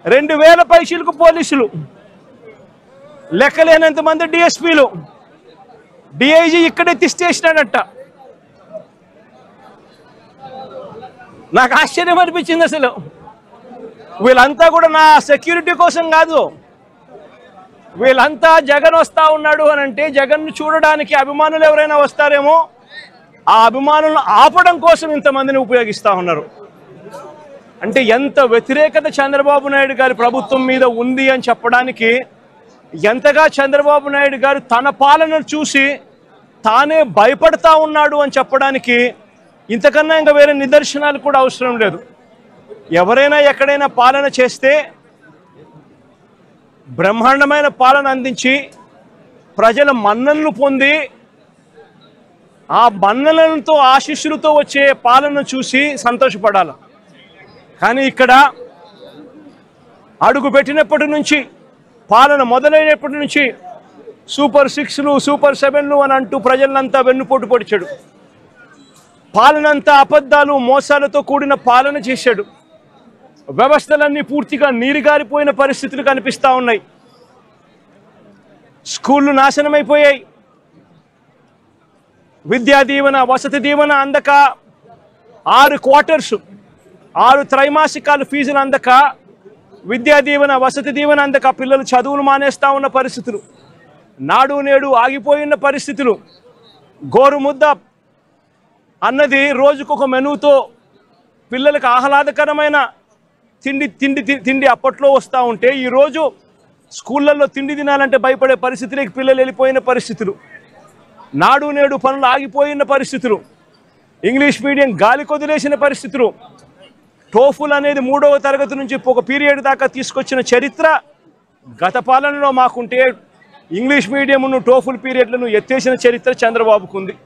2000 పైసలకు పోలీసులు, లెక్కలేనంత మంది డిఎస్పీలు, డిఐజీ ఇక్కడే తిష్టేసినాడట. నాకు ఆశ్చర్యం అనిపించింది. అసలు వీళ్ళంతా కూడా నా సెక్యూరిటీ కోసం కాదు, వీళ్ళంతా జగన్ వస్తా ఉన్నాడు అని అంటే జగన్ను చూడడానికి అభిమానులు ఎవరైనా వస్తారేమో, ఆ అభిమానులను ఆపడం కోసం ఇంతమందిని ఉపయోగిస్తూ ఉన్నారు. అంటే ఎంత వ్యతిరేకత చంద్రబాబు నాయుడు గారి ప్రభుత్వం మీద ఉంది అని చెప్పడానికి, ఎంతగా చంద్రబాబు నాయుడు గారు తన పాలనను చూసి తానే భయపడతా ఉన్నాడు అని చెప్పడానికి ఇంతకన్నా ఇంకా వేరే నిదర్శనాలు కూడా అవసరం లేదు. ఎవరైనా ఎక్కడైనా పాలన చేస్తే బ్రహ్మాండమైన పాలన అందించి ప్రజల మన్ననలు పొంది ఆ మన్ననలతో ఆశీస్సులతో వచ్చే పాలన చూసి సంతోషపడాలి. కానీ ఇక్కడ అడుగు పెట్టినప్పటి నుంచి, పాలన మొదలైనప్పటి నుంచి సూపర్ 6లు సూపర్ 7లు అని అంటూ ప్రజలంతా వెన్నుపోటు పొడిచాడు. పాలనంతా అబద్ధాలు మోసాలతో కూడిన పాలన చేశాడు. వ్యవస్థలన్నీ పూర్తిగా నీరుగారిపోయిన పరిస్థితులు కనిపిస్తూ ఉన్నాయి. స్కూళ్ళు నాశనమైపోయాయి. విద్యా దీవెన వసతి దీవెన అందక 6 క్వార్టర్స్ 6 త్రైమాసికాలు ఫీజులు అందక, విద్యా దీవెన వసతి దీవెన అందక పిల్లలు చదువులు మానేస్తూ ఉన్న పరిస్థితులు, నాడు నేడు ఆగిపోయిన పరిస్థితులు, గోరుముద్ద అన్నది రోజుకొక మెనూతో పిల్లలకు ఆహ్లాదకరమైన తిండి అప్పట్లో వస్తూ ఉంటే ఈరోజు స్కూళ్ళల్లో తిండి తినాలంటే భయపడే పరిస్థితులకి పిల్లలు వెళ్ళిపోయిన పరిస్థితులు, నాడు నేడు పనులు ఆగిపోయిన పరిస్థితులు, ఇంగ్లీష్ మీడియం గాలి కొదిలేసిన పరిస్థితులు, టోఫుల్ అనేది 3వ తరగతి నుంచి ఒక పీరియడ్ దాకా తీసుకొచ్చిన చరిత్ర గత పాలనలో మాకుంటే, ఇంగ్లీష్ మీడియంను టోఫుల్ పీరియడ్లను ఎత్తేసిన చరిత్ర చంద్రబాబుకు ఉంది.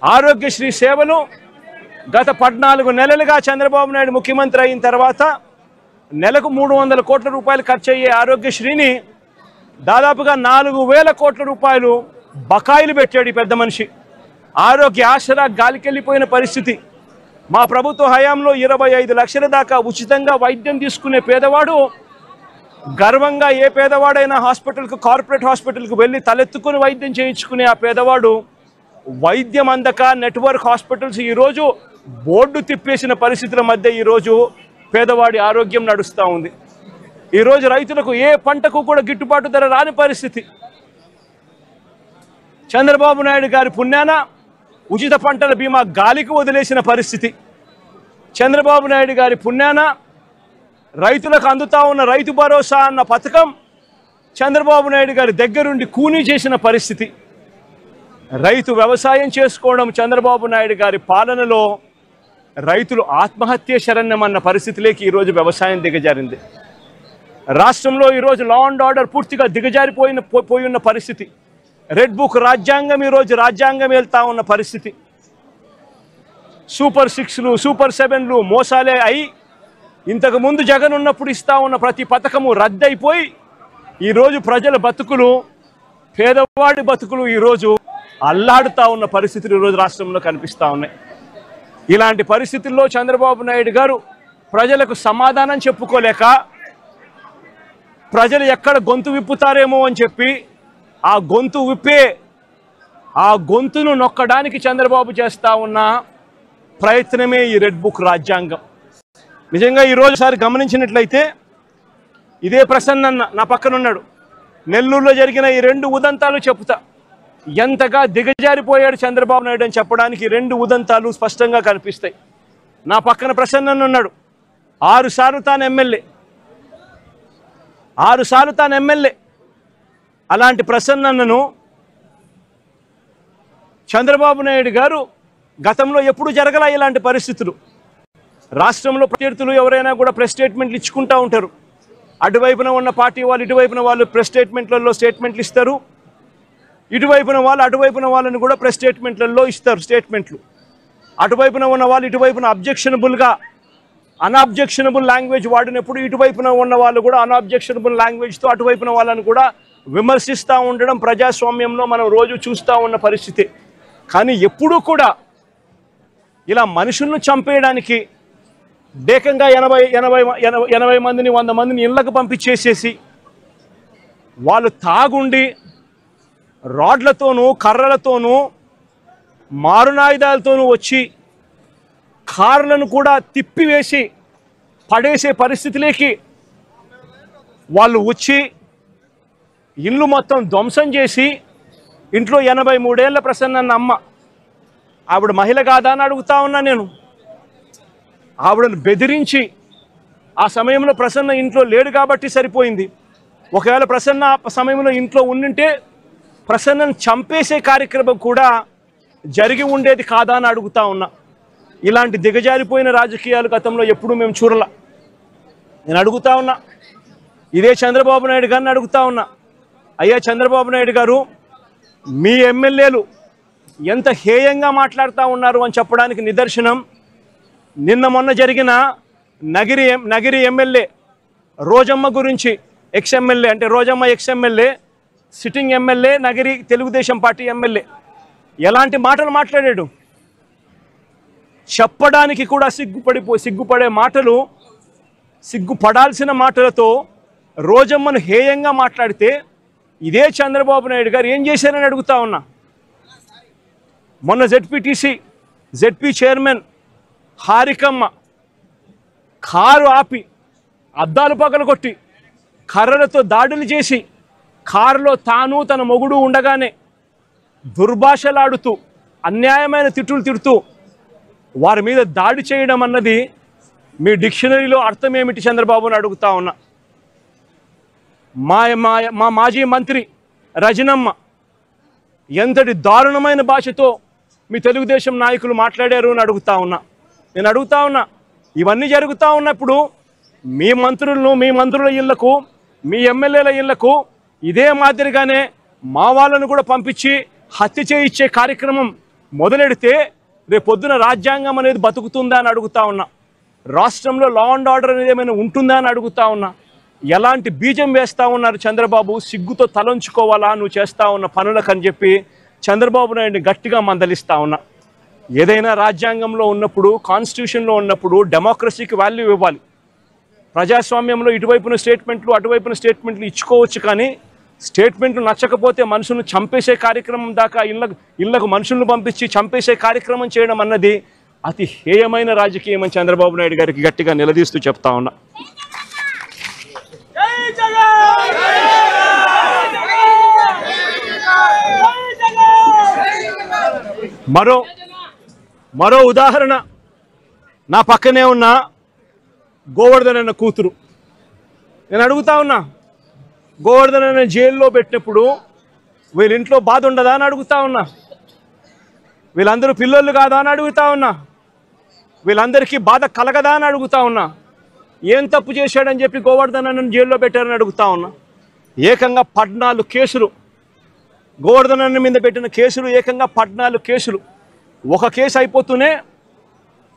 ఆరోగ్యశ్రీ సేవలు గత 14 నెలలుగా చంద్రబాబు నాయుడు ముఖ్యమంత్రి అయిన తర్వాత నెలకు 300 కోట్ల రూపాయలు ఖర్చు అయ్యే ఆరోగ్యశ్రీని దాదాపుగా 4000 కోట్ల రూపాయలు బకాయిలు పెట్టాడు ఈ పెద్ద మనిషి. ఆరోగ్య ఆసరా గాలికెళ్ళిపోయిన పరిస్థితి. మా ప్రభుత్వ హయాంలో 25 లక్షల దాకా ఉచితంగా వైద్యం తీసుకునే పేదవాడు గర్వంగా, ఏ పేదవాడైనా హాస్పిటల్కు, కార్పొరేట్ హాస్పిటల్కు వెళ్ళి తలెత్తుకుని వైద్యం చేయించుకునే ఆ పేదవాడు వైద్యం అందక నెట్వర్క్ హాస్పిటల్స్ ఈరోజు బోర్డు తిప్పేసిన పరిస్థితుల మధ్య ఈరోజు పేదవాడి ఆరోగ్యం నడుస్తూ ఉంది. ఈరోజు రైతులకు ఏ పంటకు కూడా గిట్టుబాటు ధర రాని పరిస్థితి. చంద్రబాబు నాయుడు గారి పుణ్యాన ఉచిత పంటల బీమా గాలికి వదిలేసిన పరిస్థితి. చంద్రబాబు నాయుడు గారి పుణ్యాన రైతులకు అందుతా ఉన్న రైతు భరోసా అన్న పథకం చంద్రబాబు నాయుడు గారి దగ్గరుండి కూనీ చేసిన పరిస్థితి. రైతు వ్యవసాయం చేసుకోవడం చంద్రబాబు నాయుడు గారి పాలనలో రైతులు ఆత్మహత్య శరణ్యమన్న పరిస్థితిలోకి ఈరోజు వ్యవసాయం దిగజారింది. రాష్ట్రంలో ఈరోజు లా అండ్ ఆర్డర్ పూర్తిగా దిగజారిపోయిన పరిస్థితి. రెడ్ బుక్ రాజ్యాంగం ఈరోజు రాజ్యాంగం వెళ్తా ఉన్న పరిస్థితి. సూపర్ 6లు సూపర్ 7లు మోసాలే అయి ఇంతకుముందు జగన్ ఉన్నప్పుడు ఇస్తా ఉన్న ప్రతి పథకము రద్దయిపోయి ఈరోజు ప్రజల బతుకులు, పేదవాడి బతుకులు ఈరోజు అల్లాడుతూ ఉన్న పరిస్థితులు ఈరోజు రాష్ట్రంలో కనిపిస్తూ ఉన్నాయి. ఇలాంటి పరిస్థితుల్లో చంద్రబాబు నాయుడు గారు ప్రజలకు సమాధానం చెప్పుకోలేక, ప్రజలు ఎక్కడ గొంతు విప్పుతారేమో అని చెప్పి ఆ గొంతును నొక్కడానికి చంద్రబాబు చేస్తూ ఉన్న ప్రయత్నమే ఈ రెడ్ బుక్ రాజ్యాంగం. నిజంగా ఈరోజుసారి గమనించినట్లయితే ఇదే ప్రసన్న నా పక్కన ఉన్నాడు. నెల్లూరులో జరిగిన ఈ 2 ఉదంతాలు చెప్తా, ఎంతగా దిగజారిపోయాడు చంద్రబాబు నాయుడు అని చెప్పడానికి 2 ఉదంతాలు స్పష్టంగా కనిపిస్తాయి. నా పక్కన ప్రసన్న ఉన్నాడు. 6 సార్లు తాను ఎమ్మెల్యే. అలాంటి ప్రసన్నను చంద్రబాబు నాయుడు గారు గతంలో ఎప్పుడు జరగల ఇలాంటి పరిస్థితులు. రాష్ట్రంలో ప్రత్యర్థులు ఎవరైనా కూడా ప్రెస్ స్టేట్మెంట్లు ఇచ్చుకుంటూ ఉంటారు. అటువైపున ఉన్న పార్టీ వాళ్ళు ఇటువైపున వాళ్ళు ప్రెస్ స్టేట్మెంట్లలో స్టేట్మెంట్లు ఇస్తారు, ఇటువైపున వాళ్ళు అటువైపున వాళ్ళని కూడా ప్రెస్ స్టేట్మెంట్లలో ఇస్తారు స్టేట్మెంట్లు. అటువైపున ఉన్న వాళ్ళు ఇటువైపున అన్అబ్జెక్షనబుల్ లాంగ్వేజ్ వాడినప్పుడు ఇటువైపున ఉన్న వాళ్ళు కూడా అన్అబ్జెక్షనబుల్ లాంగ్వేజ్తో అటువైపున వాళ్ళని కూడా విమర్శిస్తూ ఉండడం ప్రజాస్వామ్యంలో మనం రోజు చూస్తూ ఉన్న పరిస్థితి. కానీ ఎప్పుడూ కూడా ఇలా మనుషులను చంపేయడానికి, ఏకంగా 80 మందిని 100 మందిని ఇళ్లకు పంపించేసేసి వాళ్ళు తాగుండి రాడ్లతోనూ కర్రలతోనూ మారునాయుధాలతోనూ వచ్చి కార్లను కూడా తిప్పివేసి పడేసే పరిస్థితిలోకి వాళ్ళు వచ్చి ఇల్లు మొత్తం ధ్వంసం చేసి ఇంట్లో 83 ఏళ్ల ప్రసన్న అమ్మ, ఆవిడ మహిళ కాదా అని అడుగుతా ఉన్నా నేను. ఆవిడను బెదిరించి, ఆ సమయంలో ప్రసన్న ఇంట్లో లేడు కాబట్టి సరిపోయింది. ఒకవేళ ప్రసన్న ఆ సమయంలో ఇంట్లో ఉండింటే ప్రసన్నను చంపేసే కార్యక్రమం కూడా జరిగి ఉండేది కాదా అని అడుగుతా ఉన్నా. ఇలాంటి దిగజారిపోయిన రాజకీయాలు గతంలో ఎప్పుడూ మేము చూడాల. నేను అడుగుతా ఉన్నా, ఇదే చంద్రబాబు నాయుడు గారిని అడుగుతా ఉన్నా, అయ్యా చంద్రబాబు నాయుడు గారు, మీ ఎమ్మెల్యేలు ఎంత హేయంగా మాట్లాడుతూ ఉన్నారు అని చెప్పడానికి నిదర్శనం నిన్న మొన్న జరిగిన నగిరి ఎమ్మెల్యే రోజమ్మ గురించి, ఎక్స్ఎమ్మెల్యే అంటే Rojamma ex MLA, sitting MLA, Nagiri Telugu Desam party MLA ఎలాంటి మాటలు మాట్లాడాడు. చెప్పడానికి కూడా సిగ్గుపడే మాటలు, సిగ్గుపడాల్సిన మాటలతో రోజమ్మను హేయంగా మాట్లాడితే ఇదే చంద్రబాబు నాయుడు గారు ఏం చేశారని అడుగుతా ఉన్నా. మొన్న జెడ్పీ చైర్మన్ హారికమ్మ కారు ఆపి అద్దాలు పగలగొట్టి కర్రలతో దాడులు చేసి కారులో తాను తన మొగుడు ఉండగానే దుర్భాషలాడుతూ అన్యాయమైన తిట్టులు తిడుతూ వారి మీద దాడి చేయడం అన్నది మీ డిక్షనరీలో అర్థం ఏమిటి చంద్రబాబుని అడుగుతా ఉన్నా. మా మాజీ మంత్రి రజనమ్మ ఎంతటి దారుణమైన భాషతో మీ తెలుగుదేశం నాయకులు మాట్లాడారు అని అడుగుతా ఉన్నా. నేను అడుగుతా ఉన్నా, ఇవన్నీ జరుగుతూ ఉన్నప్పుడు మీ మంత్రుల ఇళ్లకు, మీ ఎమ్మెల్యేల ఇళ్లకు ఇదే మాదిరిగానే మా వాళ్ళను కూడా పంపించి హత్య చేయించే కార్యక్రమం మొదలెడితే రేపొద్దున రాజ్యాంగం అనేది బతుకుతుందా అని అడుగుతా ఉన్నా. రాష్ట్రంలో లా అండ్ ఆర్డర్ అనేది ఏమైనా ఉంటుందా అని అడుగుతా ఉన్నా. ఎలాంటి బీజం వేస్తూ ఉన్నారు చంద్రబాబు, సిగ్గుతో తలంచుకోవాలా నువ్వు చేస్తూ ఉన్న పనులకు అని చెప్పి చంద్రబాబు నాయుడిని గట్టిగా మందలిస్తూ ఉన్నా. ఏదైనా రాజ్యాంగంలో ఉన్నప్పుడు, కాన్స్టిట్యూషన్లో ఉన్నప్పుడు డెమోక్రసీకి వాల్యూ ఇవ్వాలి. ప్రజాస్వామ్యంలో ఇటువైపున స్టేట్మెంట్లు అటువైపున స్టేట్మెంట్లు ఇచ్చుకోవచ్చు, కానీ స్టేట్మెంట్లు నచ్చకపోతే మనుషులను చంపేసే కార్యక్రమం దాకా ఇళ్లకు మనుషులను పంపించి చంపేసే కార్యక్రమం చేయడం అన్నది అతి హేయమైన రాజకీయం అని చంద్రబాబు నాయుడు గారికి గట్టిగా నిలదీస్తూ చెప్తా ఉన్నా. మరో ఉదాహరణ, నా పక్కనే ఉన్న గోవర్ధన్ అన్న కూతురు. నేను అడుగుతా ఉన్నా, గోవర్ధన్ అన్న జైల్లో పెట్టినప్పుడు వీళ్ళింట్లో బాధ ఉండదా అని అడుగుతా ఉన్నా. వీళ్ళందరూ పిల్లలు కాదా అని అడుగుతా ఉన్నా. వీళ్ళందరికీ బాధ కలగదా అని అడుగుతా ఉన్నా. ఏం తప్పు చేశాడని చెప్పి గోవర్ధన్ అన్నను జైల్లో పెట్టారని అడుగుతా ఉన్నా. ఏకంగా 14 కేసులు, గోవర్ధన్ అన్న మీద పెట్టిన కేసులు ఏకంగా 14 కేసులు. ఒక కేసు అయిపోతూనే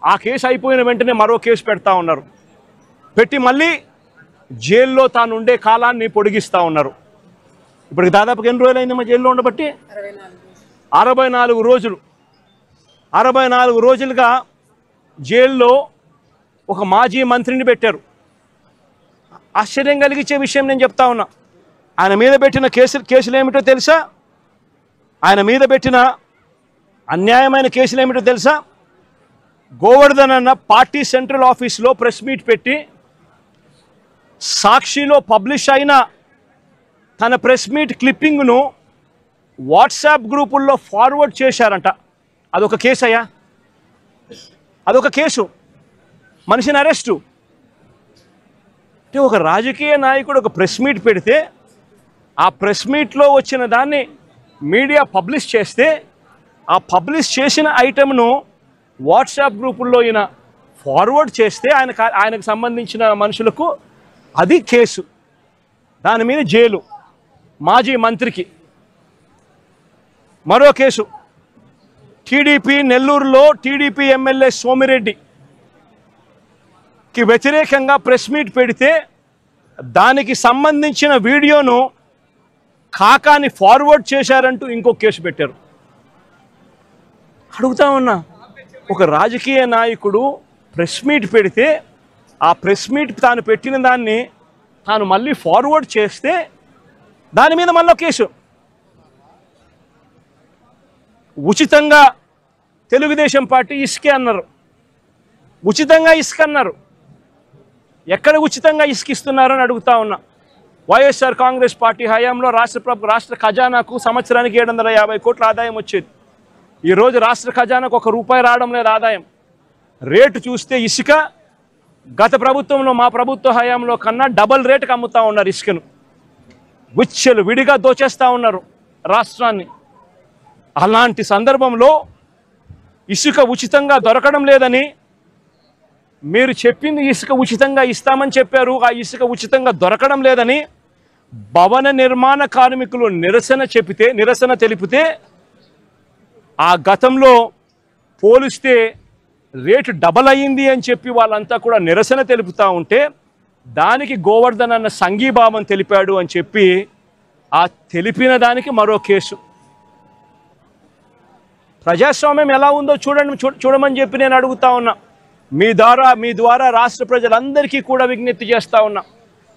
ఆ కేసు అయిపోయిన వెంటనే మరో కేసు పెడతా ఉన్నారు. పెట్టి మళ్ళీ జైల్లో తాను ఉండే కాలాన్ని పొడిగిస్తూ ఉన్నారు. ఇప్పటికి దాదాపుగా ఎన్ని రోజులు అయిందమ్మా జైల్లో ఉండబట్టి? 64 రోజులు. 64 రోజులుగా జైల్లో ఒక మాజీ మంత్రిని పెట్టారు. ఆశ్చర్యం కలిగించే విషయం నేను చెప్తా ఉన్నా. ఆయన మీద పెట్టిన కేసులు ఏమిటో తెలుసా? ఆయన మీద పెట్టిన అన్యాయమైన కేసులు ఏమిటో తెలుసా? గోవర్ధన్ అన్న పార్టీ సెంట్రల్ ఆఫీస్లో ప్రెస్ మీట్ పెట్టి సాక్షిలో పబ్లిష్ అయిన తన ప్రెస్ మీట్ క్లిప్పింగ్ను వాట్సాప్ గ్రూపుల్లో ఫార్వర్డ్ చేశారంట. అదొక కేసు అయ్యా, అదొక కేసు. మనిషిని అరెస్టు. అంటే ఒక రాజకీయ నాయకుడు ఒక ప్రెస్ మీట్ పెడితే ఆ ప్రెస్ మీట్లో వచ్చిన దాన్ని మీడియా పబ్లిష్ చేస్తే ఆ పబ్లిష్ చేసిన ఐటెంను వాట్సాప్ గ్రూపుల్లో ఈయన ఫార్వర్డ్ చేస్తే ఆయనకు సంబంధించిన మనుషులకు అది కేసు. దాని మీద జైలు. మాజీ మంత్రికి మరో కేసు. టీడీపీ నెల్లూరులో టీడీపీ ఎమ్మెల్యే సోమిరెడ్డికి వ్యతిరేకంగా ప్రెస్ మీట్ పెడితే దానికి సంబంధించిన వీడియోను కాకాని ఫార్వర్డ్ చేశారంటూ ఇంకో కేసు పెట్టారు. అడుగుతా ఉన్నా, ఒక రాజకీయ నాయకుడు ప్రెస్ మీట్ పెడితే ఆ ప్రెస్ మీట్ తాను పెట్టిన దాన్ని తాను మళ్ళీ ఫార్వర్డ్ చేస్తే దాని మీద మళ్ళీ కేసు. ఉచితంగా తెలుగుదేశం పార్టీ ఇసుకే అన్నారు. ఉచితంగా ఇసుక అన్నారు. ఎక్కడ ఉచితంగా ఇసుకిస్తున్నారని అడుగుతా ఉన్నా. వైఎస్ఆర్ కాంగ్రెస్ పార్టీ హయాంలో రాష్ట్ర ఖజానాకు సంవత్సరానికి 750 కోట్ల ఆదాయం వచ్చేది. ఈరోజు రాష్ట్ర ఖజానాకు ₹1 రావడం లేదు ఆదాయం. రేటు చూస్తే ఇసుక గత ప్రభుత్వంలో మా ప్రభుత్వ హయాంలో కన్నా డబల్ రేటుకి అమ్ముతూ ఉన్నారు ఇసుకను. విచ్చలు విడిగా దోచేస్తూ ఉన్నారు రాష్ట్రాన్ని. అలాంటి సందర్భంలో ఇసుక ఉచితంగా దొరకడం లేదని, మీరు చెప్పింది ఇసుక ఉచితంగా ఇస్తామని చెప్పారు, ఆ ఇసుక ఉచితంగా దొరకడం లేదని భవన నిర్మాణ కార్మికులు నిరసన తెలిపితే ఆ గతంలో పోలిస్తే రేటు డబల్ అయ్యింది అని చెప్పి వాళ్ళంతా కూడా నిరసన తెలుపుతూ ఉంటే దానికి గోవర్ధన్ అన్న సంఘీభావం తెలిపాడు అని చెప్పి ఆ తెలిపిన దానికి మరో కేసు. ప్రజాస్వామ్యం ఎలా ఉందో చూడమని చెప్పి నేను అడుగుతా ఉన్నా. మీ ద్వారా రాష్ట్ర ప్రజలందరికీ కూడా విజ్ఞప్తి చేస్తూ ఉన్నా.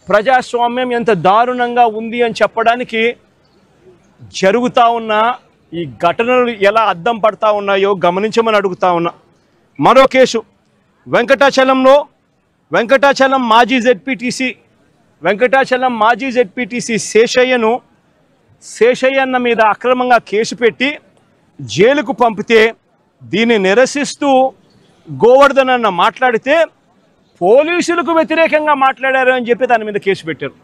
ప్రజాస్వామ్యం ఎంత దారుణంగా ఉంది అని చెప్పడానికి జరుగుతూ ఉన్న ఈ ఘటనలు ఎలా అద్దం పడతా ఉన్నాయో గమనించమని అడుగుతా ఉన్నా. మరో కేసు వెంకటాచలం మాజీ జెడ్పీటీసీ శేషయ్యన్న మీద అక్రమంగా కేసు పెట్టి జైలుకు పంపితే దీన్ని నిరసిస్తూ గోవర్ధన్ అన్న మాట్లాడితే పోలీసులకు వ్యతిరేకంగా మాట్లాడారు అని చెప్పి దాని మీద కేసు పెట్టారు.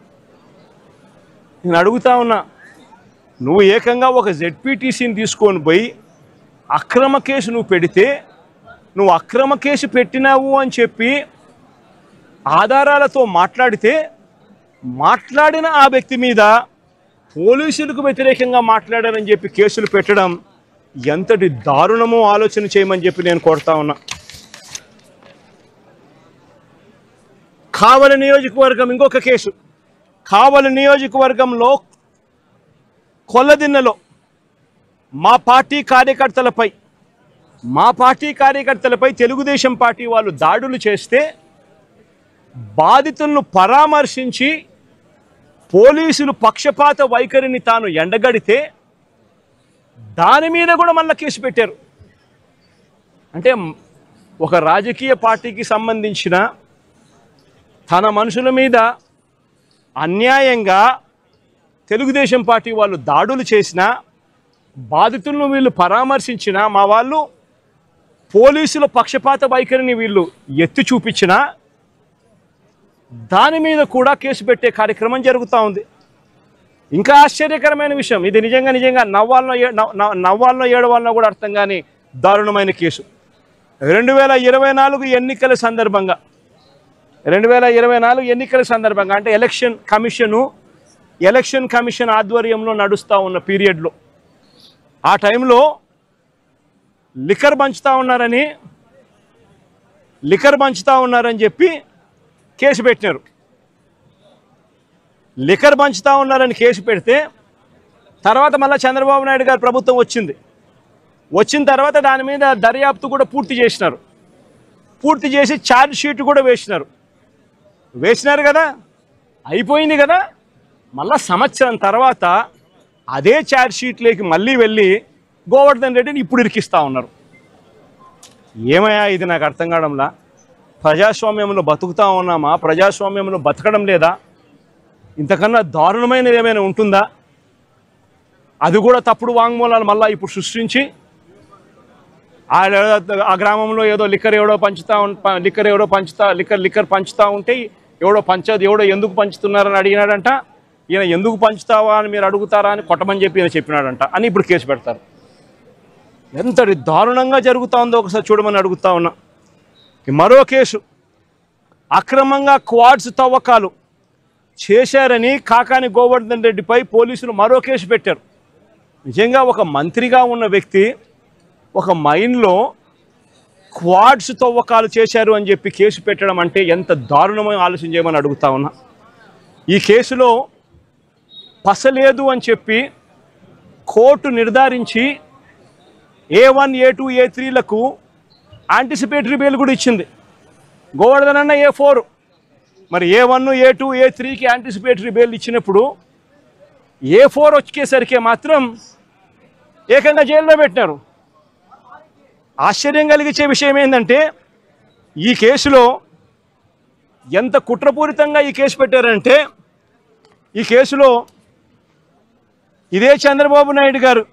నేను అడుగుతా ఉన్నా, నువ్వు ఏకంగా ఒక జెడ్పీటీసీని తీసుకొని పోయి అక్రమ కేసు నువ్వు పెడితే, నువ్వు అక్రమ కేసు పెట్టినావు అని చెప్పి ఆధారాలతో మాట్లాడిన ఆ వ్యక్తి మీద పోలీసులకు వ్యతిరేకంగా మాట్లాడారని చెప్పి కేసులు పెట్టడం ఎంతటి దారుణమో ఆలోచన చేయమని చెప్పి నేను కోరుతా ఉన్నా. కావలి నియోజకవర్గం ఇంకొక కేసు. కావలి నియోజకవర్గంలో కొల్లదిన్నెలో మా పార్టీ కార్యకర్తలపై తెలుగుదేశం పార్టీ వాళ్ళు దాడులు చేస్తే బాధితులను పరామర్శించి పోలీసులు పక్షపాత వైఖరిని తాను ఎండగడితే దాని మీద కూడా మళ్ళీ కేసు పెట్టారు. అంటే ఒక రాజకీయ పార్టీకి సంబంధించిన తన మనుషుల మీద అన్యాయంగా తెలుగుదేశం పార్టీ వాళ్ళు దాడులు చేసినా, బాధితులను వీళ్ళు పరామర్శించినా, మా వాళ్ళు పోలీసుల పక్షపాత వైఖరిని వీళ్ళు ఎత్తి చూపించినా దాని మీద కూడా కేసు పెట్టే కార్యక్రమం జరుగుతూ ఉంది. ఇంకా ఆశ్చర్యకరమైన విషయం, ఇది నిజంగా నవ్వాలనో ఏడవాలనో కూడా అర్థం కాని దారుణమైన కేసు. 2024 ఎన్నికల సందర్భంగా అంటే ఎలక్షన్ కమిషన్ ఆధ్వర్యంలో నడుస్తూ ఉన్న పీరియడ్లో ఆ టైంలో లిక్కర్ పంచుతా ఉన్నారని చెప్పి కేసు పెట్టినారు. లిక్కర్ పంచుతా ఉన్నారని కేసు పెడితే తర్వాత మళ్ళీ చంద్రబాబు నాయుడు గారి ప్రభుత్వం వచ్చిన తర్వాత దాని మీద దర్యాప్తు కూడా పూర్తి చేసి ఛార్జ్ షీట్ కూడా వేసినారు కదా, అయిపోయింది కదా. మళ్ళా సంవత్సరం తర్వాత అదే ఛార్జ్ షీట్లోకి మళ్ళీ వెళ్ళి గోవర్ధన్ రెడ్డిని ఇప్పుడు ఇరికిస్తూ ఉన్నారు. ఏమయ్యా ఇది నాకు అర్థం కావడంలా. ప్రజాస్వామ్యంలో బతుకుతా ఉన్నామా? ప్రజాస్వామ్యంలో బతకడం లేదా? ఇంతకన్నా దారుణమైనది ఏమైనా ఉంటుందా? అది కూడా తప్పుడు వాంగ్మూలాలు మళ్ళీ ఇప్పుడు సృష్టించి ఆ గ్రామంలో ఏదో లిక్కర్ పంచుతా ఉంటే ఎవడో ఎందుకు పంచుతున్నారని అడిగినాడంట. ఈయన ఎందుకు పంచుతావా అని మీరు అడుగుతారా అని కొట్టమని చెప్పి ఈయన చెప్పినాడంట అని ఇప్పుడు కేసు పెడతారు. ఎంతటి దారుణంగా జరుగుతూ ఉందో ఒకసారి చూడమని అడుగుతా ఉన్నా. మరో కేసు, అక్రమంగా క్వాడ్స్ తవ్వకాలు చేశారని కాకాని గోవర్ధన్ రెడ్డిపై పోలీసులు మరో కేసు పెట్టారు. నిజంగా ఒక మంత్రిగా ఉన్న వ్యక్తి ఒక మైన్లో క్వాడ్స్ తవ్వకాలు చేశారు అని చెప్పి కేసు పెట్టడం అంటే ఎంత దారుణమైన ఆలోచన చేయమని అడుగుతా ఉన్నా. ఈ కేసులో పసలేదు అని చెప్పి కోర్టు నిర్ధారించి A1, A2, A3లకు యాంటిసిపేటరీ బెయిల్ కూడా ఇచ్చింది. గోవర్ధన్ అన్న A4, మరి A1 A2 A3కి యాంటిసిపేటరీ బెయిల్ ఇచ్చినప్పుడు A4 వచ్చేసరికి మాత్రం ఏకంగా జైల్లో పెట్టినారు. ఆశ్చర్యం కలిగించే విషయం ఏంటంటే ఈ కేసులో ఎంత కుట్రపూరితంగా ఈ కేసు పెట్టారంటే, ఈ కేసులో ఇదే చంద్రబాబు నాయుడు గారు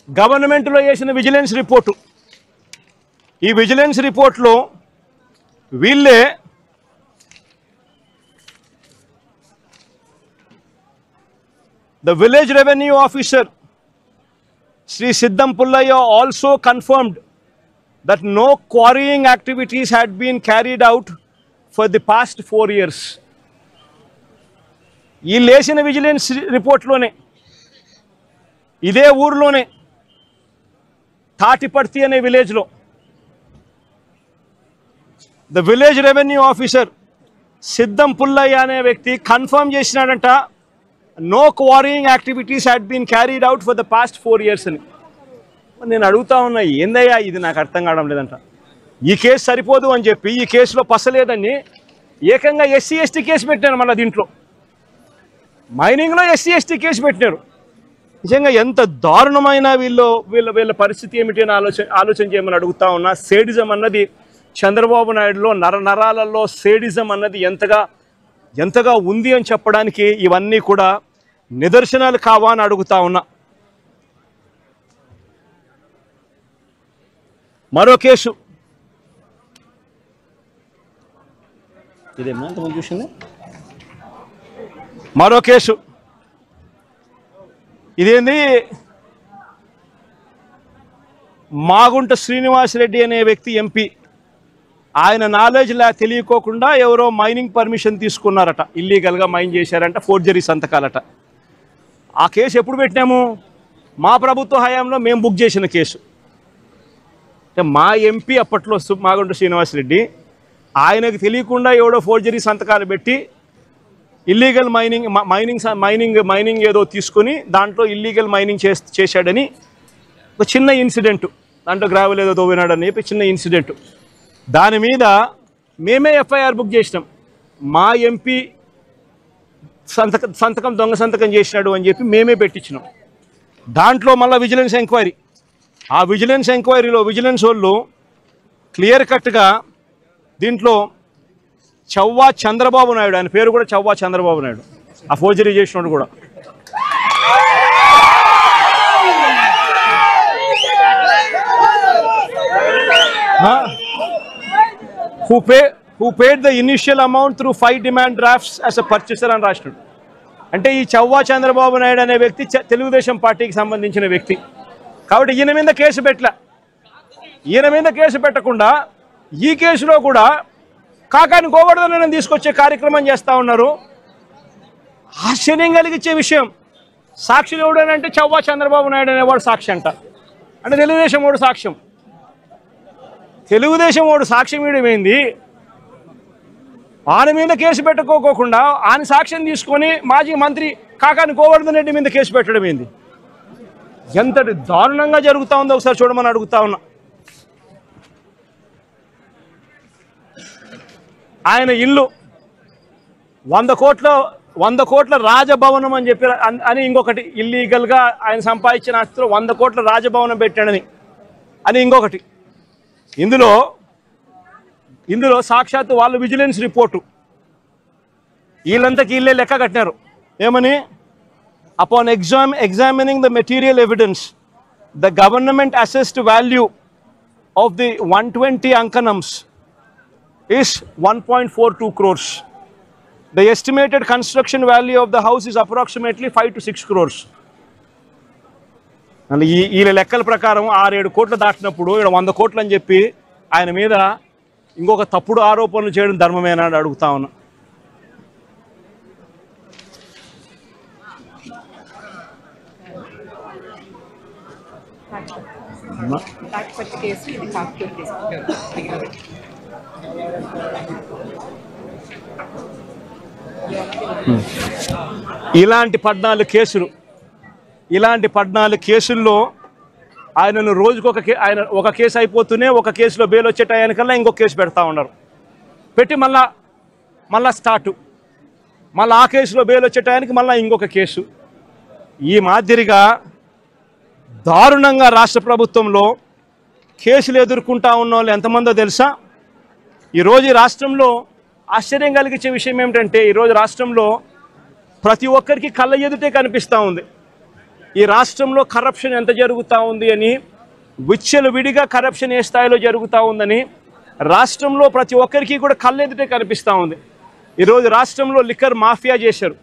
గవర్నమెంట్లో చేసిన విజిలెన్స్ రిపోర్టు, ఈ విజిలెన్స్ రిపోర్ట్లో వీళ్ళే the village revenue officer Sri Siddam Pullaya also confirmed that no quarrying activities had been carried out for the past 4 years. ఈ లేసిన విజిలెన్స్ రిపోర్ట్లోనే ఇదే ఊర్లోనే తాటిపర్తి అనే విలేజ్లో ద విలేజ్ రెవెన్యూ ఆఫీసర్ సిద్ధం పుల్లయ్య అనే వ్యక్తి కన్ఫర్మ్ చేసినాడంట, no quarrying activities had been carried out for the past 4 years అని. నేను అడుగుతా ఉన్నా, ఏందయ్యా ఇది, నాకు అర్థం కావడం లేదంట. ఈ కేసు సరిపోదు అని చెప్పి ఈ కేసులో పసలేదని ఏకంగా SC ST కేసు పెట్టారు. మళ్ళీ దీంట్లో మైనింగ్లో SC ST కేసు పెట్టినారు. నిజంగా ఎంత దారుణమైన వీళ్ళ పరిస్థితి ఏమిటి అని ఆలోచన చేయమని అడుగుతా ఉన్నా. సేడిజం అన్నది చంద్రబాబు నాయుడులో నరాలలో సేడిజం అన్నది ఎంతగా ఉంది అని చెప్పడానికి ఇవన్నీ కూడా నిదర్శనాలు కావా అని అడుగుతా ఉన్నా. మరో కేసు, ఇదేమన్నా ఇంతకుముందు చూసింది, మరో కేసు ఇదేంది, మాగుంట శ్రీనివాసరెడ్డి అనే వ్యక్తి MP, ఆయన నాలెడ్జ్ తెలియకోకుండా ఎవరో మైనింగ్ పర్మిషన్ తీసుకున్నారట, ఇల్లీగల్గా మైన్ చేశారంట, ఫోర్జరీ సంతకాలట. ఆ కేసు ఎప్పుడు పెట్టినాము? మా ప్రభుత్వ హయాంలో మేము బుక్ చేసిన కేసు. అంటే మా MP అప్పట్లో మాగుంట శ్రీనివాసరెడ్డి, ఆయనకు తెలియకుండా ఎవడో ఫోర్జరీ సంతకాలు పెట్టి ఇల్లీగల్ మైనింగ్ ఏదో తీసుకొని దాంట్లో ఇల్లీగల్ మైనింగ్ చేశాడని ఒక చిన్న ఇన్సిడెంట్, దాంట్లో గ్రావెల్ ఏదో తోవినాడని చెప్పి చిన్న ఇన్సిడెంట్, దాని మీద మేమే FIR బుక్ చేసినాం. మా MP సంతకం దొంగ సంతకం చేసినాడు అని చెప్పి మేమే పెట్టించినాం. దాంట్లో మళ్ళీ విజిలెన్స్ ఎంక్వైరీ, ఆ విజిలెన్స్ ఎంక్వైరీలో విజిలెన్స్ వాళ్ళు క్లియర్ కట్గా దీంట్లో చవ్వా చంద్రబాబు నాయుడు, ఆయన పేరు కూడా చవ్వా చంద్రబాబు నాయుడు, ఆ ఫోర్జరీ చేసినాడు కూడా, who paid the initial amount through 5 demand drafts as a purchaser అని రాసినాడు. అంటే ఈ చవ్వా చంద్రబాబు నాయుడు అనే వ్యక్తి తెలుగుదేశం పార్టీకి సంబంధించిన వ్యక్తి కాబట్టి ఈయన మీద కేసు పెట్టలే. ఈయన మీద కేసు పెట్టకుండా ఈ కేసులో కూడా కాకాని గోవర్ధన్ తీసుకొచ్చే కార్యక్రమం చేస్తూ ఉన్నారు. ఆశ్చర్యం కలిగించే విషయం, సాక్షి ఎవడనంటే చవ్వా చంద్రబాబు నాయుడు అనేవాడు సాక్షి అంట. అంటే తెలుగుదేశం వాడు సాక్ష్యం, తెలుగుదేశం వాడు సాక్ష్యం ఇవ్వడమేంది? ఆయన మీద కేసు పెట్టుకోకుండా ఆయన సాక్ష్యం తీసుకొని మాజీ మంత్రి కాకాని గోవర్ధన్ రెడ్డి మీద కేసు పెట్టడం ఏంది? ఎంతటి దారుణంగా జరుగుతూ ఉందో ఒకసారి చూడమని అడుగుతా ఉన్నా. ఆయన ఇల్లు 100 కోట్ల రాజభవనం అని చెప్పి అని ఇంకొకటి, ఇల్లీగల్గా ఆయన సంపాదించిన ఆస్తిలో 100 కోట్ల రాజభవనం పెట్టాడని అని ఇంకొకటి. ఇందులో సాక్షాత్తు వాళ్ళు విజిలెన్స్ రిపోర్టు వీళ్ళంతకి వీళ్ళే లెక్క కట్టినారు. ఏమని? Upon examining the material evidence, the government assessed value of the 120 ankanams is 1.42 crores. The estimated construction value of the house is approximately 5 to 6 crores. And వీళ్ళ లెక్కల ప్రకారం 6-7 కోట్లు దాటినప్పుడు ఇక్కడ 100 కోట్లు అని చెప్పి ఆయన మీద ఇంకొక తప్పుడు ఆరోపణలు చేయడం ధర్మమేనా అని అడుగుతా ఉన్నా. ఇలాంటి 14 కేసుల్లో ఆయనను రోజుకు ఆయన ఒక కేసు అయిపోతూనే ఒక కేసులో బెయిల్ వచ్చే టయానికల్లా ఇంకొక కేసు పెడతా ఉన్నారు. పెట్టి మళ్ళా స్టార్టు, మళ్ళీ ఆ కేసులో బెయిల్ వచ్చే టయానికి మళ్ళీ ఇంకొక కేసు. ఈ మాదిరిగా దారుణంగా రాష్ట్ర ప్రభుత్వంలో కేసులు ఎదుర్కొంటా ఉన్న వాళ్ళు ఎంతమందో తెలుసా? ఈరోజు ఈ రాష్ట్రంలో ఆశ్చర్యం కలిగించే విషయం ఏమిటంటే, ఈరోజు రాష్ట్రంలో ప్రతి ఒక్కరికి కళ్ళ ఎదుటే కనిపిస్తూ ఉంది ఈ రాష్ట్రంలో కరప్షన్ ఎంత జరుగుతూ ఉంది అని. విచ్చలు విడిగా కరప్షన్ ఏ స్థాయిలో జరుగుతూ ఉందని రాష్ట్రంలో ప్రతి ఒక్కరికి కూడా కళ్ళ ఎదుటే కనిపిస్తూ ఉంది. ఈరోజు రాష్ట్రంలో లిక్కర్ మాఫియా చేశారు.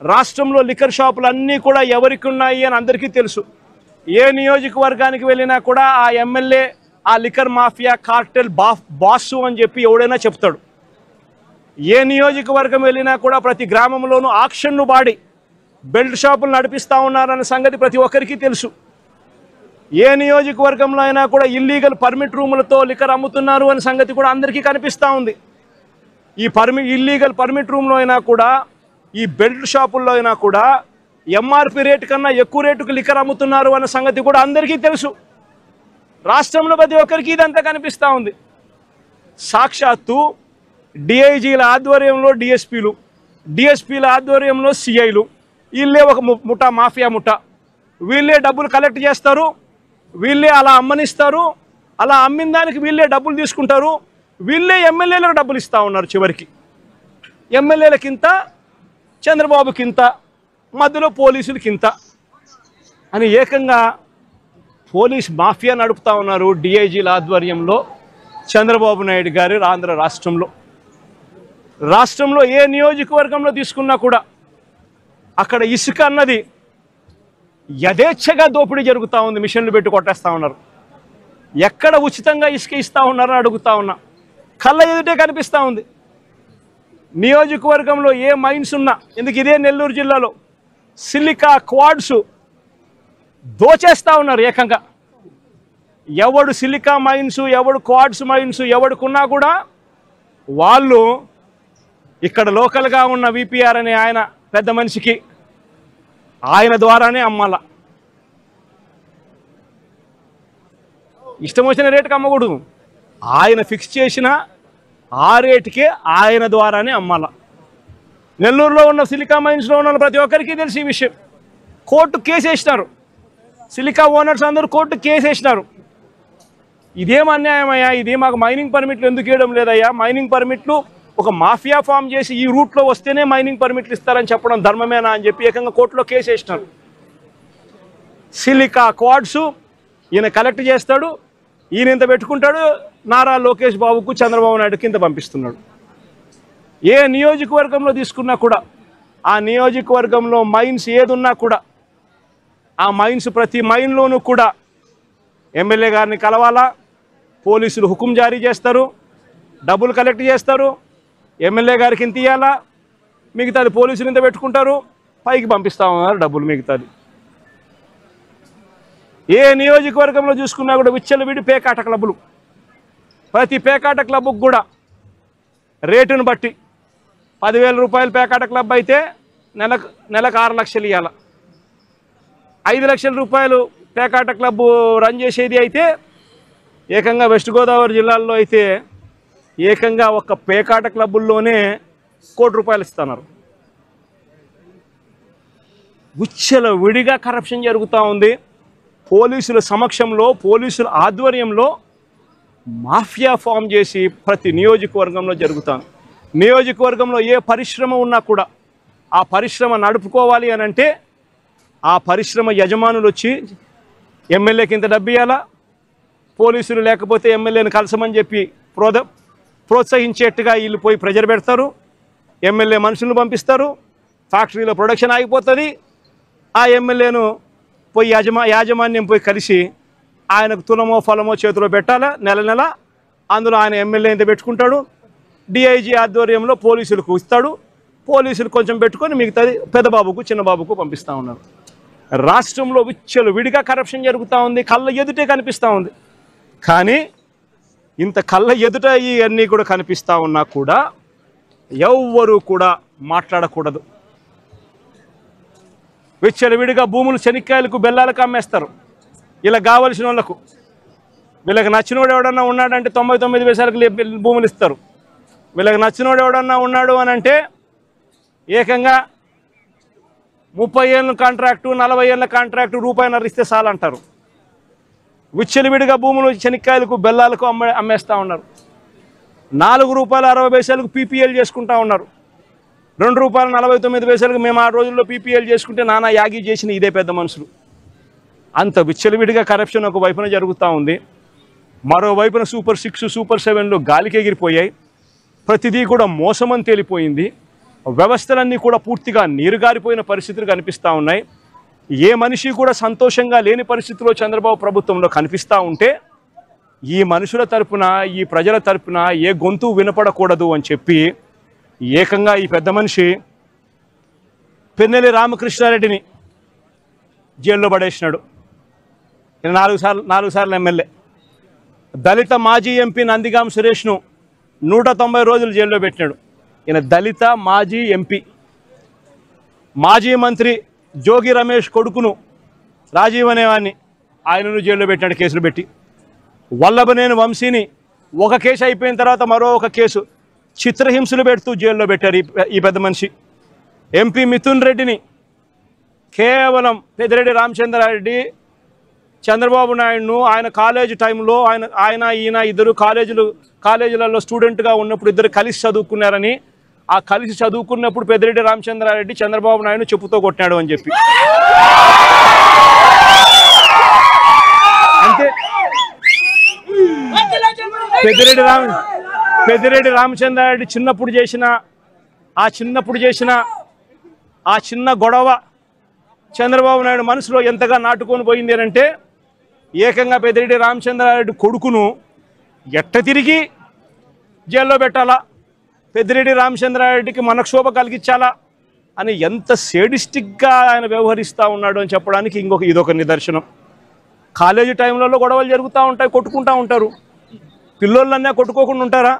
రాష్ట్రంలో లిక్కర్ షాపులు అన్నీ కూడా ఎవరికి ఉన్నాయి అని అందరికీ తెలుసు. ఏ నియోజకవర్గానికి వెళ్ళినా కూడా ఆ ఎమ్మెల్యే ఆ లిక్కర్ మాఫియా కార్టెల్ బాసు అని చెప్పి ఎవడైనా చెప్తాడు. ఏ నియోజకవర్గం వెళ్ళినా కూడా ప్రతి గ్రామంలోనూ ఆక్షన్ను బాడి బెల్ట్ షాపులు నడిపిస్తూ ఉన్నారన్న సంగతి ప్రతి ఒక్కరికి తెలుసు. ఏ నియోజకవర్గంలో అయినా కూడా ఇల్లీగల్ పర్మిట్ రూములతో లిక్కర్ అమ్ముతున్నారు అనే సంగతి కూడా అందరికీ కనిపిస్తూ ఉంది. ఈ ఇల్లీగల్ పర్మిట్ రూమ్లో అయినా కూడా, ఈ బెల్ట్ షాపుల్లో అయినా కూడా ఎంఆర్పి రేటు కన్నా ఎక్కువ రేటుకు లిక్కర్ అమ్ముతున్నారు అన్న సంగతి కూడా అందరికీ తెలుసు. రాష్ట్రంలో ప్రతి ఒక్కరికి ఇదంతా కనిపిస్తూ ఉంది. సాక్షాత్తు డిఐజీల ఆధ్వర్యంలో డిఎస్పీల ఆధ్వర్యంలో సిఐలు, వీళ్ళే ఒక ముఠా, మాఫియా ముఠా. వీళ్ళే డబ్బులు కలెక్ట్ చేస్తారు, వీళ్ళే అలా అమ్మనిస్తారు, అలా అమ్మిన దానికి వీళ్ళే డబ్బులు తీసుకుంటారు, వీళ్ళే ఎమ్మెల్యేలకు డబ్బులు ఇస్తూ ఉన్నారు. చివరికి ఎమ్మెల్యేలకింత, చంద్రబాబుకింత, మధ్యలో పోలీసులకింత అని ఏకంగా పోలీస్ మాఫియా నడుపుతూ ఉన్నారు డిఐజీల ఆధ్వర్యంలో చంద్రబాబు నాయుడు గారి ఆంధ్ర రాష్ట్రంలో ఏ నియోజకవర్గంలో తీసుకున్నా కూడా అక్కడ ఇసుక అన్నది యథేచ్ఛగా దోపిడీ జరుగుతూ ఉంది. మిషన్లు పెట్టి కొట్టేస్తూ ఉన్నారు. ఎక్కడ ఉచితంగా ఇసుక ఇస్తూ ఉన్నారని అడుగుతా ఉన్నా. కళ్ళ ఎదుటే కనిపిస్తూ ఉంది. నియోజకవర్గంలో ఏ మైన్స్ ఉన్నా, ఎందుకు ఇదే నెల్లూరు జిల్లాలో సిలికా క్వాడ్స్ దోచేస్తూ ఉన్నారు ఏకంగా. ఎవడు సిలికా మైన్స్, ఎవడు క్వాడ్స్ మైన్స్ ఎవడుకున్నా కూడా వాళ్ళు ఇక్కడ లోకల్గా ఉన్న విపిఆర్ అనే ఆయన పెద్ద మనిషికి ఆయన ద్వారానే అమ్మాల. ఇష్టం వచ్చిన రేటుకి అమ్మకూడదు. ఆయన ఫిక్స్ చేసిన ఆ రేటుకే ఆయన ద్వారానే అమ్మాల. నెల్లూరులో ఉన్న సిలికా మైన్స్లో ఉన్న ప్రతి ఒక్కరికి తెలిసి ఈ విషయం. కోర్టు కేసు వేసినారు. సిలికా ఓనర్స్ అందరూ కోర్టు కేసు వేసినారు. ఇదేం అన్యాయమయ్యా, ఇది మాకు మైనింగ్ పర్మిట్లు ఎందుకు ఇవ్వడం లేదయ్యా, మైనింగ్ పర్మిట్లు ఒక మాఫియా ఫామ్ చేసి ఈ రూట్లో వస్తేనే మైనింగ్ పర్మిట్లు ఇస్తారని చెప్పడం ధర్మమేనా అని చెప్పి ఏకంగా కోర్టులో కేసు వేసినారు. సిలికా క్వాడ్స్ ఈయన కలెక్ట్ చేస్తాడు, ఈయన ఇంత పెట్టుకుంటాడు, నారా లోకేష్ బాబుకు చంద్రబాబు నాయుడుకి ఇంత పంపిస్తున్నాడు. ఏ నియోజకవర్గంలో తీసుకున్నా కూడా ఆ నియోజకవర్గంలో మైన్స్ ఏదున్నా కూడా ఆ మైన్స్ ప్రతి మైన్లోనూ కూడా ఎమ్మెల్యే గారిని కలవాలా, పోలీసులు హుకుం జారీ చేస్తారు, డబ్బులు కలెక్ట్ చేస్తారు, ఎమ్మెల్యే గారికి ఇంత ఇవ్వాలా, మిగతాది పోలీసులు ఇంత పెట్టుకుంటారు, పైకి పంపిస్తా ఉన్నారు డబ్బులు మిగతాది. ఏ నియోజకవర్గంలో చూసుకున్నా కూడా విచ్చలవిడి పేకాట క్లబ్బులు. ప్రతి పేకాట క్లబ్కు కూడా రేటును బట్టి 10,000 రూపాయలు పేకాట క్లబ్ అయితే నెలకు 6 లక్షలు ఇవ్వాలి. 5 లక్షల రూపాయలు పేకాట క్లబ్ రన్ చేసేది అయితే ఏకంగా వెస్ట్ గోదావరి జిల్లాల్లో అయితే ఏకంగా ఒక పేకాట క్లబ్బుల్లోనే ₹1 కోటి ఇస్తున్నారు. విచ్చల విడిగా కరప్షన్ జరుగుతూ ఉంది. పోలీసుల సమక్షంలో, పోలీసుల ఆధ్వర్యంలో మాఫియా ఫామ్ చేసి ప్రతి నియోజకవర్గంలో జరుగుతాను. నియోజకవర్గంలో ఏ పరిశ్రమ ఉన్నా కూడా ఆ పరిశ్రమ నడుపుకోవాలి అని అంటే ఆ పరిశ్రమ యజమానులు వచ్చి ఎమ్మెల్యేకి ఇంత డబ్బు ఇవ్వాలా, పోలీసులు లేకపోతే ఎమ్మెల్యేని కలసమని చెప్పి ప్రోత్సహించేట్టుగా వీళ్ళు పోయి ప్రెజర్ పెడతారు, ఎమ్మెల్యే మనుషులను పంపిస్తారు, ఫ్యాక్టరీలో ప్రొడక్షన్ ఆగిపోతుంది. ఆ ఎమ్మెల్యేను పోయి యాజమాన్యం పోయి కలిసి ఆయనకు తులమో ఫలమో చేతిలో పెట్టాలా నెల, అందులో ఆయన ఎమ్మెల్యే ఇంత పెట్టుకుంటాడు, డిఐజీ ఆధ్వర్యంలో పోలీసులకు ఇస్తాడు, పోలీసులు కొంచెం పెట్టుకొని మిగతాది పెద్దబాబుకు చిన్నబాబుకు పంపిస్తూ ఉన్నారు. రాష్ట్రంలో విచ్చలు విడిగా కరప్షన్ జరుగుతూ ఉంది, కళ్ళ ఎదుటే కనిపిస్తూ ఉంది. కానీ ఇంత కళ్ళ ఎదుట ఇవన్నీ కూడా కనిపిస్తూ ఉన్నా కూడా ఎవ్వరూ కూడా మాట్లాడకూడదు. విచ్చలు విడిగా భూములు శనిక్కాయలకు బెల్లాలకు అమ్మేస్తారు. ఇలా కావలసిన వాళ్ళకు వీళ్ళకి నచ్చినోడు ఎవడన్నా ఉన్నాడంటే 99 పైసలకు భూములు ఇస్తారు. వీళ్ళకి నచ్చినోడు ఎవడన్నా ఉన్నాడు అని అంటే ఏకంగా 30 ఏళ్ళ కాంట్రాక్టు 40 ఏళ్ళ కాంట్రాక్టు రూపాయిన్నర ఇస్తే చాలంటారు. విచ్చలవిడిగా భూములు శనక్కాయలకు బెల్లాలకు అమ్మేస్తూ ఉన్నారు. 4 రూపాయల 60 పైసలకు పీపీఎల్ చేసుకుంటా ఉన్నారు. 2 రూపాయల 49 పైసలకు మేము ఆ రోజుల్లో పీపీఎల్ చేసుకుంటే నానా యాగి చేసిన ఇదే పెద్ద మనుషులు. అంత విచ్చలవిడిగా కరప్షన్ ఒక వైపున జరుగుతూ ఉంది. మరోవైపున సూపర్ 6 సూపర్ 7లు గాలికి ఎగిరిపోయాయి. ప్రతిదీ కూడా మోసమని తేలిపోయింది. వ్యవస్థలన్నీ కూడా పూర్తిగా నీరుగారిపోయిన పరిస్థితులు కనిపిస్తూ ఉన్నాయి. ఏ మనిషి కూడా సంతోషంగా లేని పరిస్థితిలో చంద్రబాబు ప్రభుత్వంలో కనిపిస్తూ ఉంటే ఈ మనుషుల తరపున ఈ ప్రజల తరపున ఏ గొంతు వినపడకూడదు అని చెప్పి ఏకంగా ఈ పెద్ద మనిషి పిన్నెల్లి రామకృష్ణారెడ్డిని జైల్లో పడేసినాడు. 4 సార్లు ఎమ్మెల్యే. దళిత మాజీ ఎంపీ నందిగాం సురేష్ను 190 రోజులు జైల్లో పెట్టినాడు. ఈయన దళిత మాజీ ఎంపీ. మాజీ మంత్రి జోగి రమేష్ కొడుకును రాజీవ్ అనేవాడిని ఆయనను జైల్లో పెట్టినాడు కేసులు పెట్టి. వల్లభనేని వంశీని ఒక కేసు అయిపోయిన తర్వాత మరో ఒక కేసు చిత్రహింసలు పెడుతూ జైల్లో పెట్టారు ఈ పెద్ద మనిషి. ఎంపీ మిథున్ రెడ్డిని కేవలం పెద్దిరెడ్డి రామచంద్రారెడ్డి చంద్రబాబు నాయుడును ఆయన కాలేజీ టైంలో ఈయన ఇద్దరు కాలేజీలలో స్టూడెంట్గా ఉన్నప్పుడు ఇద్దరు కలిసి చదువుకున్నారని, ఆ కలిసి చదువుకున్నప్పుడు పెద్దిరెడ్డి రామచంద్రారెడ్డి చంద్రబాబు నాయుడు చెప్పుతో కొట్టినాడు అని చెప్పి. అంతే. పెద్దిరెడ్డి రామచంద్రారెడ్డి చిన్నప్పుడు చేసిన ఆ చిన్న గొడవ చంద్రబాబు నాయుడు మనసులో ఎంతగా నాటుకొని పోయింది అంటే ఏకంగా పెద్దిరెడ్డి రామచంద్రారెడ్డి కొడుకును ఎట్ట తిరిగి జైల్లో పెట్టాలా, పెద్దిరెడ్డి రామచంద్రారెడ్డికి మనక్షోభ కలిగించాలా అని ఎంత సేడిస్టిక్గా ఆయన వ్యవహరిస్తూ ఉన్నాడు అని చెప్పడానికి ఇదొక నిదర్శనం. కాలేజీ టైంలలో గొడవలు జరుగుతూ ఉంటాయి, కొట్టుకుంటూ ఉంటారు. పిల్లోళ్ళన్నా కొట్టుకోకుండా ఉంటారా?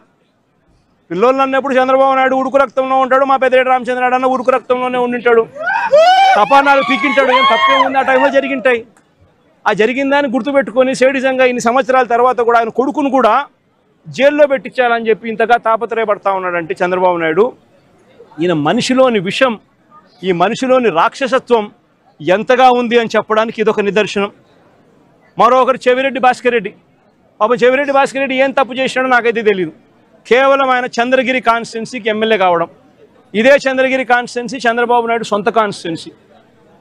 పిల్లోళ్ళన్నప్పుడు చంద్రబాబు నాయుడు ఉడుకు రక్తంలో ఉంటాడు, మా పెద్దిరెడ్డి రామచంద్రారెడ్డి అన్న ఉడుకు రక్తంలోనే ఉండింటాడు. తపానాలు పీకింటాడు. ఏం తప్పేముంది? ఆ టైంలో జరిగింటాయి. ఆ జరిగిందని గుర్తుపెట్టుకొని సేడిజంగా ఇన్ని సంవత్సరాల తర్వాత కూడా ఆయన కొడుకును కూడా జైల్లో పెట్టించాలని చెప్పి ఇంతగా తాపత్రయపడతా ఉన్నాడంటే చంద్రబాబు నాయుడు, ఈయన మనిషిలోని విషం, ఈ మనిషిలోని రాక్షసత్వం ఎంతగా ఉంది అని చెప్పడానికి ఇదొక నిదర్శనం. మరొకరు చెవిరెడ్డి భాస్కర్ రెడ్డి. పాపం చెవిరెడ్డి భాస్కర్ రెడ్డి ఏం తప్పు చేసినాడో నాకైతే తెలియదు. కేవలం ఆయన చంద్రగిరి కాన్స్టిట్యున్సీకి ఎమ్మెల్యే కావడం. ఇదే చంద్రగిరి కాన్స్టిట్యున్సీ చంద్రబాబు నాయుడు సొంత కాన్స్టిట్యున్సీ.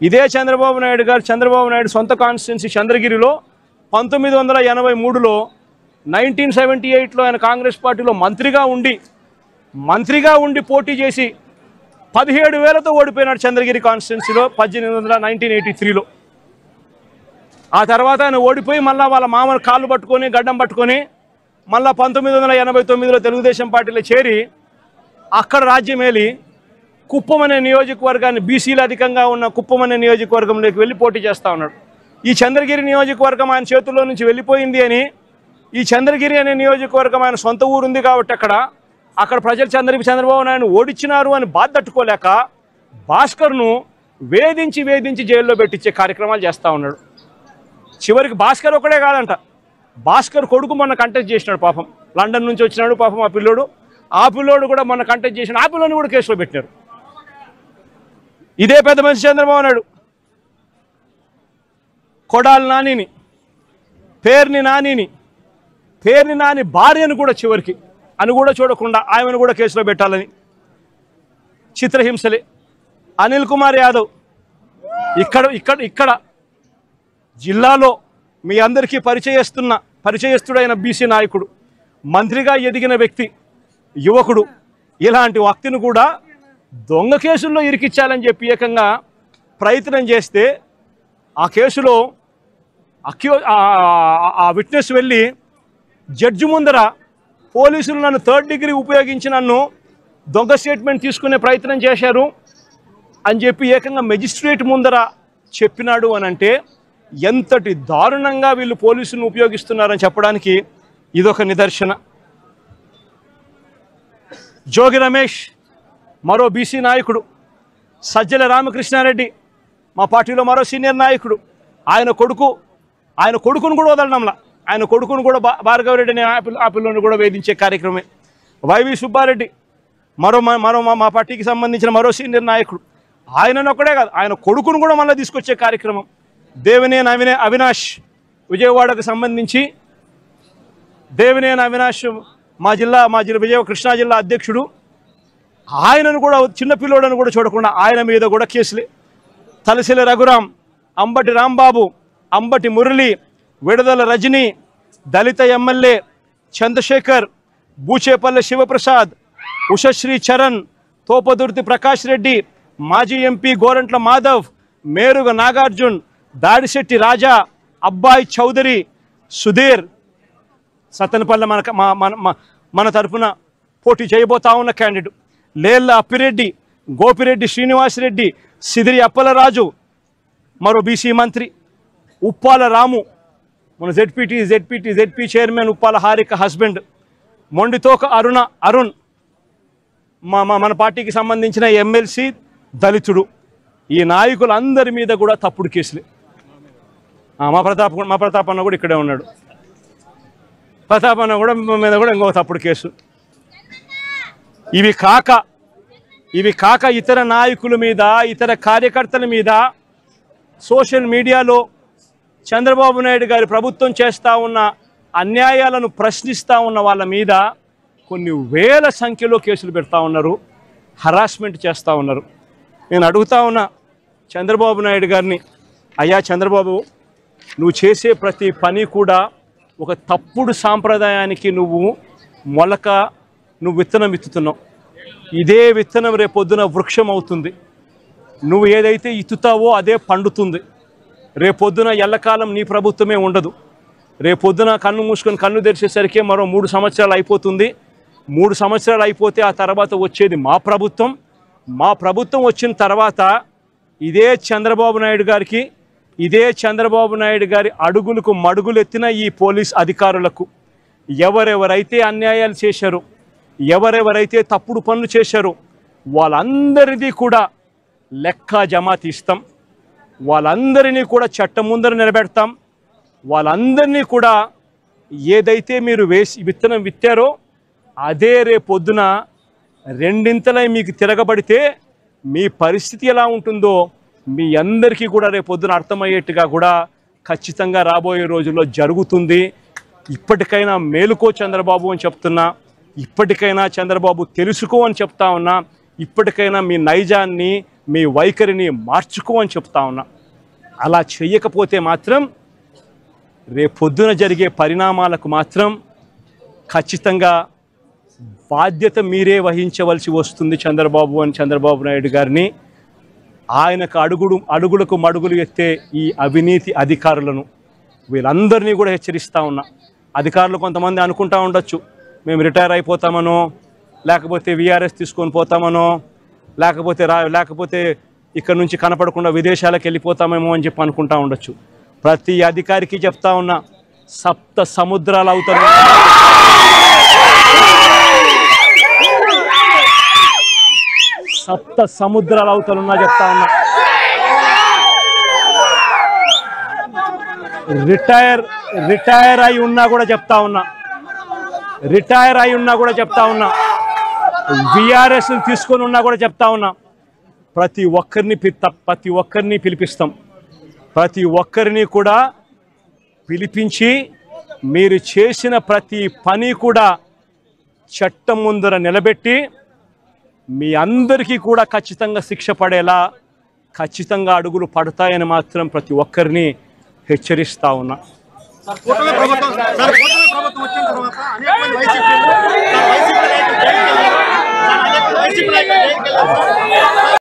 ఇదే చంద్రబాబు నాయుడు సొంత కాన్స్టిట్యున్సీ చంద్రగిరిలో 1983లో 1978లో ఆయన కాంగ్రెస్ పార్టీలో మంత్రిగా ఉండి పోటీ చేసి 17,000తో ఓడిపోయినాడు చంద్రగిరి కాన్స్టిట్యున్సీలో 1983లో. ఆ తర్వాత ఆయన ఓడిపోయి మళ్ళీ వాళ్ళ మామను కాళ్ళు పట్టుకొని గడ్డం పట్టుకొని మళ్ళీ 1989లో తెలుగుదేశం పార్టీలో చేరి అక్కడ రాజ్యమేలి కుప్పం అనే నియోజకవర్గాన్ని, బీసీలు అధికంగా ఉన్న కుప్పం అనే నియోజకవర్గంలోకి వెళ్ళి పోటీ చేస్తూ ఉన్నాడు. ఈ చంద్రగిరి నియోజకవర్గం ఆయన చేతుల్లో నుంచి వెళ్ళిపోయింది అని, ఈ చంద్రగిరి అనే నియోజకవర్గం ఆయన సొంత ఊరుంది కాబట్టి అక్కడ ప్రజలు చంద్రబాబు నాయుడు ఓడించినారు అని బాధ తట్టుకోలేక భాస్కర్ను వేధించి జైల్లో పెట్టించే కార్యక్రమాలు చేస్తూ ఉన్నాడు. చివరికి భాస్కర్ ఒకడే కాదంట, భాస్కర్ కొడుకు మొన్న కంటెస్ట్ చేసినాడు. పాపం లండన్ నుంచి వచ్చినాడు పాపం ఆ పిల్లోడు కూడా మొన్న కంటెస్ట్ చేసినాడు. ఆ పిల్లోని కూడా కేసులో పెట్టినారు. ఇదే పెద్ద మనిషి చంద్రబాబు నాయుడు కొడాలి నానిని, పేర్ని నాని భార్యను కూడా చివరికి అని కూడా చూడకుండా ఆమెను కూడా కేసులో పెట్టాలని చిత్రహింసలే. అనిల్ కుమార్ యాదవ్ ఇక్కడ జిల్లాలో మీ అందరికీ పరిచయస్తుడైన బీసీ నాయకుడు, మంత్రిగా ఎదిగిన వ్యక్తి, యువకుడు, ఇలాంటి వ్యక్తిని కూడా దొంగ కేసుల్లో ఇరికించాలని చెప్పి ఏకంగా ప్రయత్నం చేస్తే ఆ కేసులో ఆ విట్నెస్ వెళ్ళి జడ్జి ముందర పోలీసులు నన్ను 3rd డిగ్రీ ఉపయోగించి నన్ను దొంగ స్టేట్మెంట్ తీసుకునే ప్రయత్నం చేశారు అని చెప్పి ఏకంగా మెజిస్ట్రేట్ ముందర చెప్పినాడు అని అంటే ఎంతటి దారుణంగా వీళ్ళు పోలీసులను ఉపయోగిస్తున్నారని చెప్పడానికి ఇదొక నిదర్శన. జోగి రమేష్ మరో బీసీ నాయకుడు, సజ్జల రామకృష్ణారెడ్డి మా పార్టీలో మరో సీనియర్ నాయకుడు, ఆయన కొడుకు ఆయన కొడుకును కూడా వదలడంలా, ఆయన కొడుకును కూడా భార్గవరెడ్డి అనే ఆ పిల్లని కూడా వేధించే కార్యక్రమే. వైవి సుబ్బారెడ్డి మరో మా పార్టీకి సంబంధించిన మరో సీనియర్ నాయకుడు, ఆయనను ఒక్కడే కాదు ఆయన కొడుకును కూడా మళ్ళీ తీసుకొచ్చే కార్యక్రమం. దేవినేని అవినాష్ విజయవాడకు సంబంధించి దేవినేని అవినాష్ మా జిల్లా కృష్ణా జిల్లా అధ్యక్షుడు, ఆయనను కూడా చిన్నపిల్లోడని కూడా చూడకుండా ఆయన మీద కూడా కేసులే. తలసిల రఘురాం, అంబటి రాంబాబు, అంబటి మురళి, విడుదల రజని, దళిత ఎమ్మెల్యే చంద్రశేఖర్, బూచేపల్లె శివప్రసాద్, ఉషశ్రీ చరణ్, తోపదుర్తి ప్రకాష్ రెడ్డి, మాజీ ఎంపీ గోరంట్ల మాధవ్, మేరుగ నాగార్జున్, దాడిశెట్టి రాజా, అబ్బాయి చౌదరి, సుధీర్, సత్తెనపల్లె మన తరఫున పోటీ చేయబోతా ఉన్న క్యాండిడేట్, లేళ్ల అప్పిరెడ్డి, గోపిరెడ్డి శ్రీనివాసరెడ్డి, సిదిరి అప్పలరాజు, మరో బీసీ మంత్రి ఉప్పాల రాము, మన ZP chairman Uppala Harika husband, Mondithoka Arun మన పార్టీకి సంబంధించిన ఎమ్మెల్సీ దళితుడు. ఈ నాయకులందరి మీద కూడా తప్పుడు కేసులే. మా ప్రతాప్ అన్న కూడా ఇక్కడే ఉన్నాడు. ప్రతాప్ అన్న కూడా మీద కూడా ఇంకో తప్పుడు కేసు. ఇవి కాక ఇతర నాయకుల మీద, ఇతర కార్యకర్తల మీద సోషల్ మీడియాలో చంద్రబాబు నాయుడు గారి ప్రభుత్వం చేస్తూ ఉన్న అన్యాయాలను ప్రశ్నిస్తూ ఉన్న వాళ్ళ మీద కొన్ని వేల సంఖ్యలో కేసులు పెడతా ఉన్నారు, హరాస్మెంట్ చేస్తూ ఉన్నారు. నేను అడుగుతా ఉన్నా చంద్రబాబు నాయుడు గారిని, అయ్యా చంద్రబాబు, నువ్వు చేసే ప్రతి పని కూడా ఒక తప్పుడు సాంప్రదాయానికి నువ్వు విత్తనం విత్తుతున్నావు. ఇదే విత్తనం రేపొద్దున వృక్షం అవుతుంది. నువ్వు ఏదైతే ఇత్తుతావో అదే పండుతుంది. రేపొద్దున ఎల్లకాలం నీ ప్రభుత్వమే ఉండదు. రేపొద్దున కన్ను మూసుకొని కన్ను తెరిచేసరికి మరో 3 సంవత్సరాలు అయిపోతుంది. 3 సంవత్సరాలు అయిపోతే ఆ తర్వాత వచ్చేది మా ప్రభుత్వం. మా ప్రభుత్వం వచ్చిన తర్వాత ఇదే చంద్రబాబు నాయుడు గారి అడుగులకు మడుగులెత్తిన ఈ పోలీస్ అధికారులకు ఎవరెవరైతే అన్యాయాలు చేశారో, ఎవరెవరైతే తప్పుడు పనులు చేశారో వాళ్ళందరిది కూడా లెక్క జమా తీస్తాం. వాళ్ళందరినీ కూడా చట్టం ముందర నిలబెడతాం. వాళ్ళందరినీ కూడా ఏదైతే మీరు విత్తనం విత్తారో అదే రేపొద్దున రెండింతలై మీకు తిరగబడితే మీ పరిస్థితి ఎలా ఉంటుందో మీ అందరికీ కూడా రేపొద్దున అర్థమయ్యేట్టుగా కూడా ఖచ్చితంగా రాబోయే రోజుల్లో జరుగుతుంది. ఇప్పటికైనా మేలుకో చంద్రబాబు అని చెప్తున్నా, ఇప్పటికైనా చంద్రబాబు తెలుసుకో అని చెప్తా ఉన్నా, ఇప్పటికైనా మీ నైజాన్ని, మీ వైఖరిని మార్చుకో అని చెప్తా ఉన్నా. అలా చెయ్యకపోతే మాత్రం రేపొద్దున జరిగే పరిణామాలకు మాత్రం ఖచ్చితంగా బాధ్యత మీరే వహించవలసి వస్తుంది చంద్రబాబు నాయుడు గారిని. ఆయనకు అడుగులకు మడుగులు ఎత్తే ఈ అవినీతి అధికారులను వీళ్ళందరినీ కూడా హెచ్చరిస్తూ ఉన్నా. అధికారులు కొంతమంది అనుకుంటా ఉండొచ్చు, మేము రిటైర్ అయిపోతామనో, లేకపోతే విఆర్ఎస్ తీసుకొని పోతామనో, లేకపోతే ఇక్కడ నుంచి కనపడకుండా విదేశాలకు వెళ్ళిపోతామేమో అని చెప్పి అనుకుంటా ఉండొచ్చు. ప్రతి అధికారికి చెప్తా ఉన్నా, 7 సముద్రాలు అవుతారు, 7 సముద్రాలు అవుతారున్నా చెప్తా ఉన్నా. రిటైర్ అయి ఉన్నా కూడా చెప్తా ఉన్నా, విఆర్ఎస్ తీసుకొని ఉన్నా కూడా చెప్తా ఉన్నా. ప్రతి ఒక్కరిని పిలిపిస్తాం. ప్రతి ఒక్కరిని కూడా పిలిపించి మీరు చేసిన ప్రతి పని కూడా చట్టం ముందర నిలబెట్టి మీ అందరికీ కూడా ఖచ్చితంగా శిక్ష పడేలా ఖచ్చితంగా అడుగులు పడతాయని మాత్రం ప్రతి ఒక్కరిని హెచ్చరిస్తా ఉన్నా.